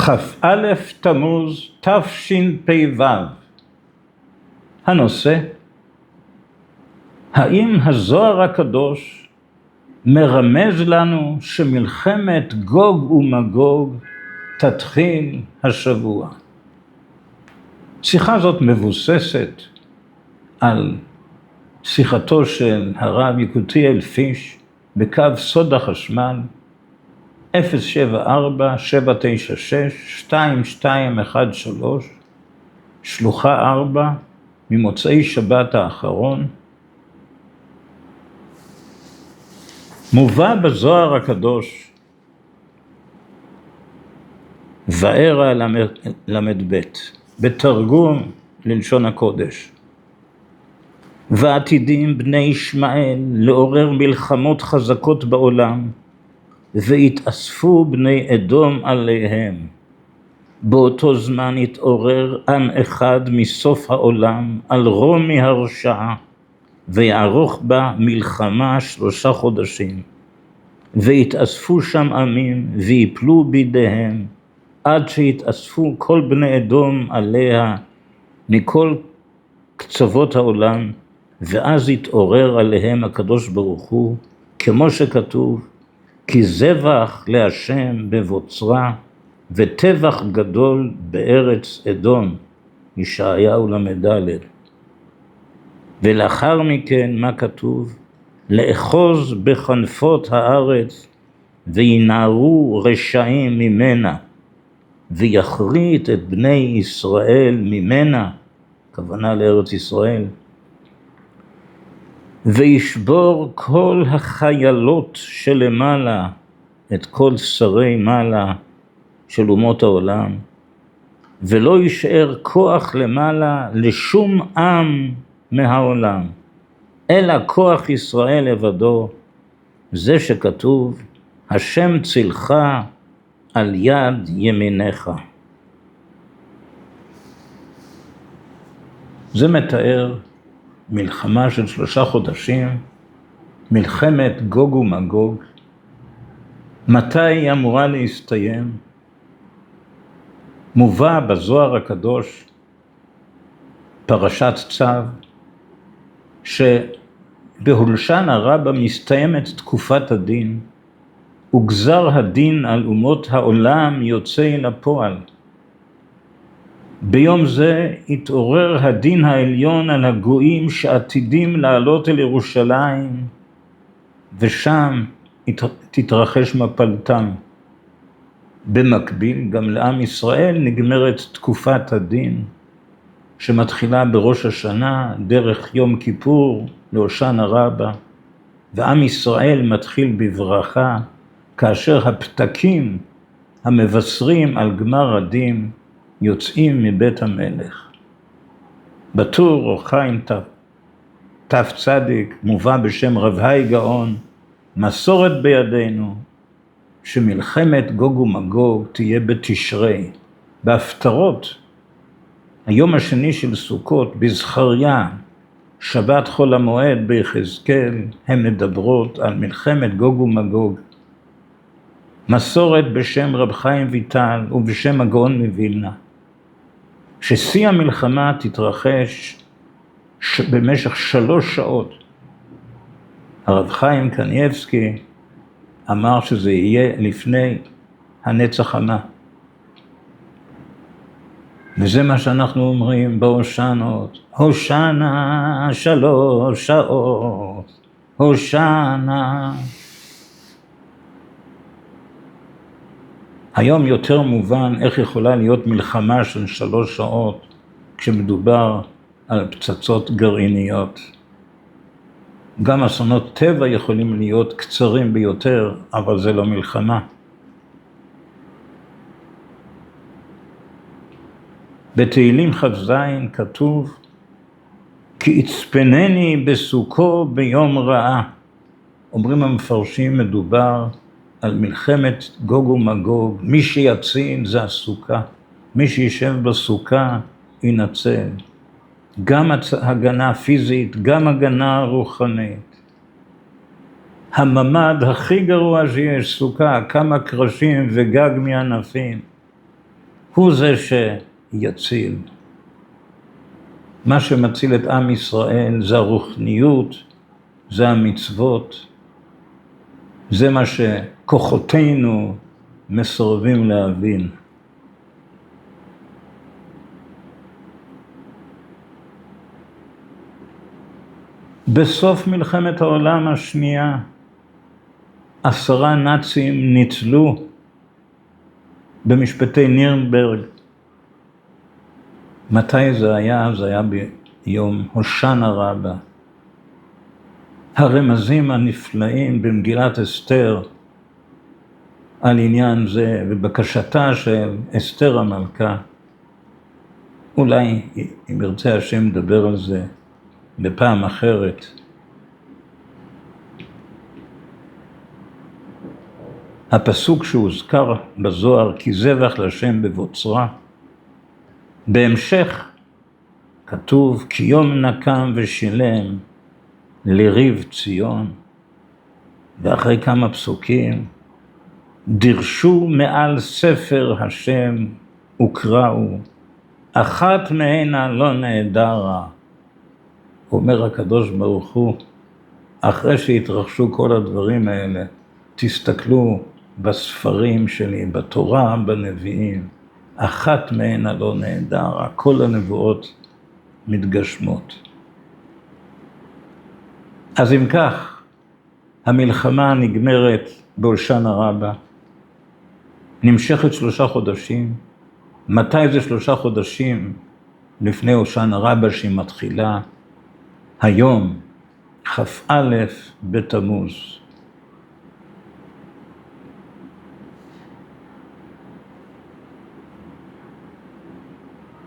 כ"א תמוז תשפ"ו. הנושא: האם הזוהר הקדוש מרמז לנו שמלחמת גוג ומגוג תתחיל השבוע? שיחה זאת מבוססת על שיחתו של הרב יקותיאל פיש בקו סוד החשמל 074-796-2213, שלוחה 4, ממוצאי שבת האחרון. מובא בזוהר הקדוש וארא ל"ב בתרגום ללשון הקודש: ועתידים בני ישמעאל לעורר מלחמות חזקות בעולם, והתאספו בני אדום עליהם. באותו זמן התעורר עם אחד מסוף העולם על רומי הרשעה, ויערוך בה מלחמה 3 חודשים. והתאספו שם עמים ויפלו בידיהם, עד שהתאספו כל בני אדום עליה מכל קצוות העולם, ואז התעורר עליהם הקדוש ברוך הוא, כמו שכתוב: כי זבח להשם בבוצרה, וטבח גדול בארץ אדום. ישעיהו ל"ד. ולאחר מכן מה כתוב? לאחוז בכנפות הארץ, וינערו רשעים ממנה, ויחריט את בני ישראל ממנה, כוונה לארץ ישראל. וישבור כל החיילות שלמעלה, את כל שרי מעלה של אומות העולם, ולא יישאר כוח למעלה לשום עם מהעולם, אלא כוח ישראל לבדו, זה שכתוב: השם צילך על יד ימיניך. זה מתאר מלחמה של 3 חודשים, מלחמת גוג ומגוג. מתי היא אמורה להסתיים? מובא בזוהר הקדוש, פרשת צו, שבהולשן הרבה מסתיימת תקופת הדין, וגזר הדין על אומות העולם יוצא אל הפועל. ביום זה התעורר הדין העליון על הגויים שעתידים לעלות אל ירושלים, ושם תתרחש מפלתם. במקביל גם לעם ישראל נגמרת תקופת הדין, שמתחילה בראש השנה דרך יום כיפור להושענא רבה, ועם ישראל מתחיל בברכה כאשר הפתקים המבשרים על גמר הדין יוצאים מבית המלך. בטור אור חיים תצ מובא בשם רב האי גאון: מסורת בידינו שמלחמת גוג ומגוג תהיה בתשרי. בהפטרות היום השני של סוכות, בזכריה, שבת חול המועד ביחזקאל, הן מדברות על מלחמת גוג ומגוג. מסורת בשם רב חיים ויטל ובשם הגאון מווילנה, ששיא המלחמה תתרחש במשך 3 שעות. הרב חיים קניבסקי אמר שזה יהיה לפני הנץ החמה. וזה מה שאנחנו אומרים בהושענות: הושענא 3 שעות, הושענא. היום יותר מובן איך יכולה להיות מלחמה של 3 שעות כשמדובר על פצצות גרעיניות. גם אסונות טבע יכולים להיות קצרים ביותר, אבל זה לא מלחמה. בתהילים כ"ז כתוב: כי יצפנני בסוכו ביום רעה. אומרים המפרשים, מדובר על מלחמת גוג ומגוג. מי שיציל זה הסוכה, מי שישב בסוכה ינצל. גם הגנה פיזית, גם הגנה רוחנית. הממד הכי גרוע שיש, סוכה, כמה קרשים וגג מענפים. הוא זה שיציל. מה שמציל את עם ישראל זה הרוחניות, זה המצוות, זה מה שכוחותינו מסרבים להבין. בסוף מלחמת העולם השנייה, 10 נאצים ניצלו במשפטי נירנברג. מתי זה היה? זה היה ביום הושענא רבה. הרמזים הנפלאים במגילת אסתר על עניין זה ובקשתה של אסתר המלכה, אולי אם ירצה השם מדבר על זה בפעם אחרת. הפסוק שהוזכר בזוהר, כי זבח לשם בבוצרה, בהמשך כתוב, כי יום נקם ושילם לריב ציון, ואחרי כמה פסוקים, דרשו מעל ספר השם וקראו, אחת מהנה לא נעדרה. אומר הקדוש ברוך הוא, אחרי שהתרחשו כל הדברים האלה, תסתכלו בספרים שלי, בתורה, בנביאים, אחת מהנה לא נעדרה, כל הנבואות מתגשמות. אז אם כך, המלחמה נגמרת בהושענא רבה, נמשכת 3 חודשים. מתי זה 3 חודשים לפני הושענא רבה שהיא מתחילה? היום, כ"א בתמוז.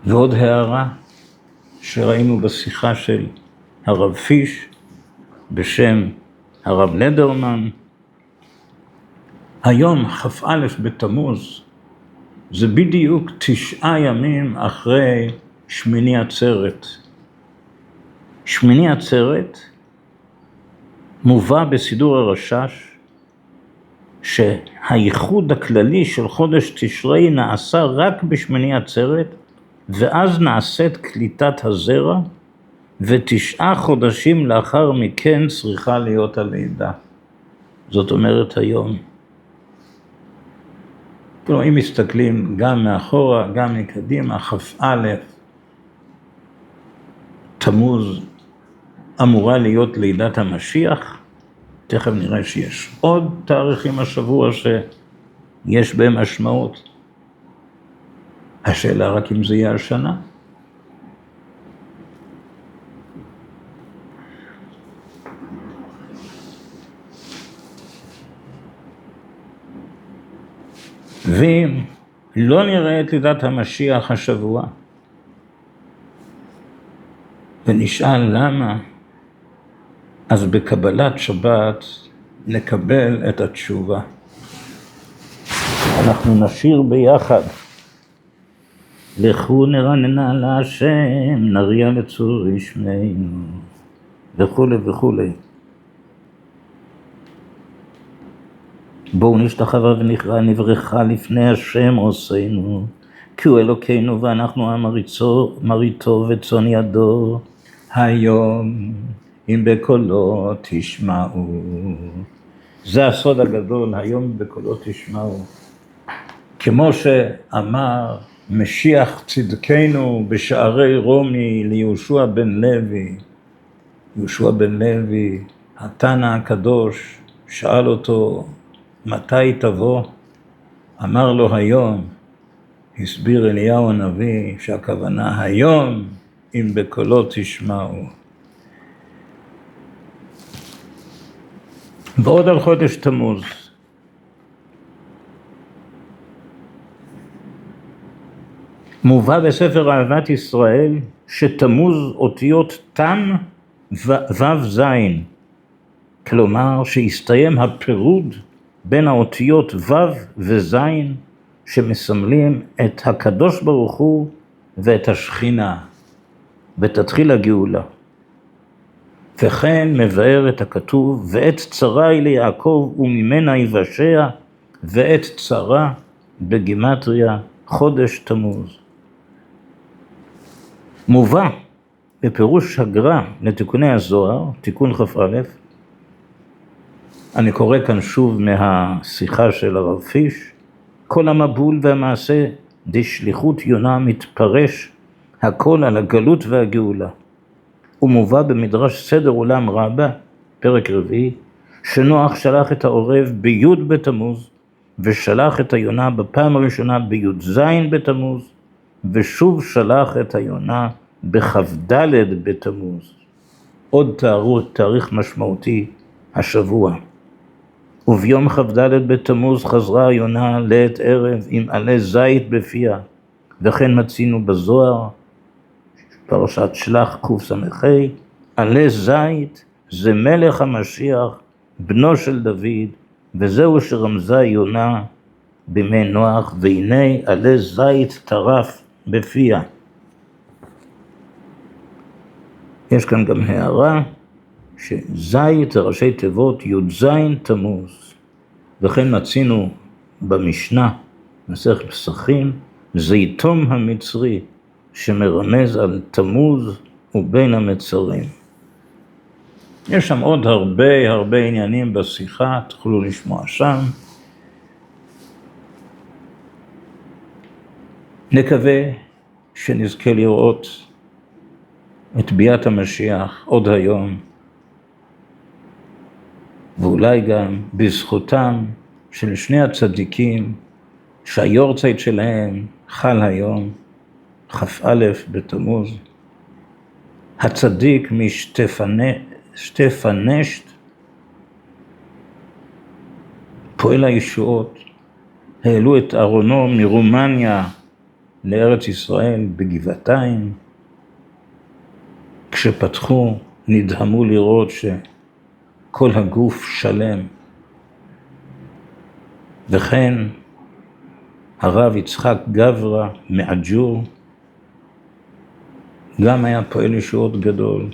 ועוד הערה שראינו בשיחה של הרב פיש בשם הרב לדרמן, היום כ"א בתמוז זה בדיוק 9 ימים אחרי שמיני עצרת. שמיני עצרת מובא בסידור הרש"ש שהייחוד הכללי של חודש תשרי נעשה רק בשמיני עצרת, ואז נעשית קליטת הזרע, ו9 חודשים לאחר מכן צריכה להיות הלידה. זאת אומרת היום. כלומר, אם מסתכלים גם מאחורה, גם מקדימה, כ"א תמוז אמורה להיות לידת המשיח. תכף נראה שיש עוד תאריכים השבוע שיש בהם משמעות. השאלה רק אם זה יהיה השנה. ואם לא נראה את לידת המשיח השבוע, ונשאל למה, אז בקבלת שבת נקבל את התשובה. אנחנו נשיר ביחד. לכו נרננה להשם, נריע לצור ישמענו, וכו' וכו'. בואו נשתחווה ונכרע נברכה לפני השם עושנו, כי הוא אלוקינו ואנחנו עם מריתו וצאן ידו. היום אם בקולו תשמעו. זה הסוד הגדול, היום בקולו תשמעו. כמו שאמר משיח צדקנו בשערי רומי ליהושע בן לוי. יהושע בן לוי, התנא הקדוש, שאל אותו, מתי תבוא? אמר לו היום. הסביר אליהו הנביא שהכוונה היום אם בקולו תשמעו. ועוד על חודש תמוז. מובא בספר אהבת ישראל שתמוז אותיות תם וו זין. כלומר שהסתיים הפירוד בין האותיות וו וזין שמסמלים את הקדוש ברוך הוא ואת השכינה, ותתחיל הגאולה. וכן מבאר את הכתוב, ועת צרה היא ליעקב וממנה יבשע, ועת צרה בגימטריה חודש תמוז. מובא בפירוש הגר"א לתיקוני הזוהר, תיקון כ"א, אני קורא כאן שוב מהשיחה של הרב פיש, כל המבול והמעשה דשליחות יונה מתפרש הכל על הגלות והגאולה. הוא מובא במדרש סדר עולם רבה, פרק רביעי, שנוח שלח את העורב בי' בתמוז, ושלח את היונה בפעם הראשונה בי"ז בתמוז, ושוב שלח את היונה בכ"ד בתמוז. עוד תאריך משמעותי, השבוע. וביום כ"ד בתמוז חזרה היונה לעת ערב עם עלי זית בפיה, וכן מצינו בזוהר, פרשת שלח קס"ה, עלי זית זה מלך המשיח, בנו של דוד, וזהו שרמזה יונה בימי נוח, והנה עלי זית טרף בפיה. יש כאן גם הערה, שזית זה ראשי תיבות י"ז תמוז, וכן מצינו במשנה, מסכת פסחים, זיתום המצרי, שמרמז על תמוז ובין המצרים. יש שם עוד הרבה עניינים בשיחה, תוכלו לשמוע שם. נקווה שנזכה לראות את ביאת המשיח עוד היום, ואולי גם בזכותם של שני הצדיקים שהיורצייט שלהם חל היום, כ"א בתמוז. הצדיק משטפנשט, פועל הישועות, העלו את ארונו מרומניה לארץ ישראל בגבעתיים. כשפתחו נדהמו לראות שכל הגוף שלם. וכן הרב יצחק גברא מעג'ור גם היה פועל ישועות גדול.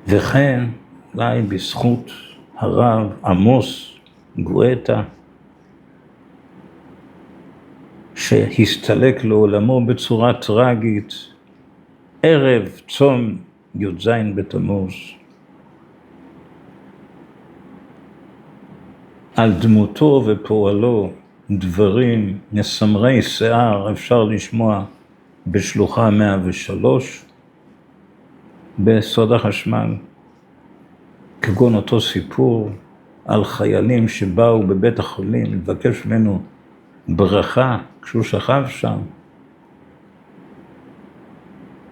וכן אולי בזכות הרב עמוס גואטה, שהסתלק לעולמו בצורה טרגית ערב צום י"ז בתמוז. על דמותו ופועלו דברים מסמרי שיער אפשר לשמוע בשלוחה 103 בסוד החשמל, כגון אותו סיפור על חיילים שבאו בבית החולים לבקש ממנו ברכה כשהוא שכב שם,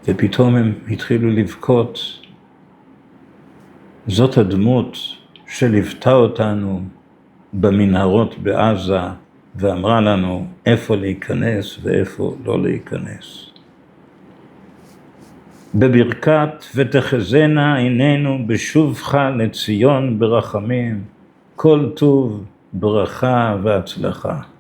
ופתאום הם התחילו לבכות. זאת הדמות שליוותה אותנו במנהרות בעזה ואמרה לנו איפה להיכנס ואיפה לא להיכנס. בברכת ותחזינה עינינו בשובך לציון ברחמים, כל טוב, ברכה והצלחה.